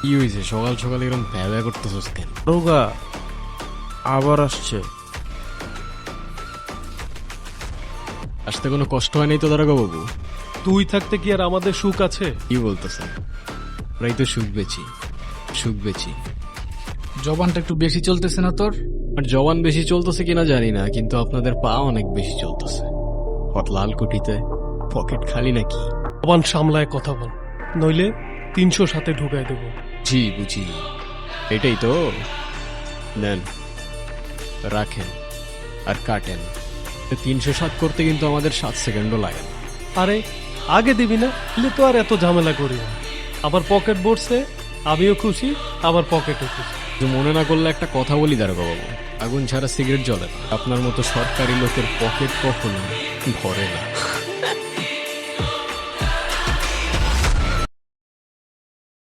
কি হয়েছে সকাল সকাল এরকম ভ্যা করতেছস কেন? রোগা আবার আসছে। আসতে কোনো কষ্ট হয় নাই তো দারোগা বাবু? তুই থাকতে কি আর আমাদের সুখ আছে? কি বলতেছেন? প্রায় তো সুখ বেচি। জবানটা একটু বেশি চলতেছে না তোর? আর জবান বেশি চলতেছে কিনা জানি না, কিন্তু আপনাদের পা অনেক বেশি চলতেছে। হট লাল কুটিতে পকেট খালি নাকি? জবান সামলায় কথা বল, নইলে 300 সাথে ঢুকাই দেবো। জি বুঝি, এটাই তো। নেন, রাখেন আর কাটেন। 307 করতে কিন্তু আমাদের 7 সেকেন্ডও লাগে না। আরে আগে দিবি না, এলে তো আর এত ঝামেলা করি না। আবার পকেট ভরছে, আমিও খুশি, আবার পকেটও খুশি। তো মনে না করলে একটা কথা বলি দারোগা বাবু, আগুন ছাড়া সিগারেট জ্বলে না। আপনার মতো সরকারি লোকের পকেট কখনো ভরে না।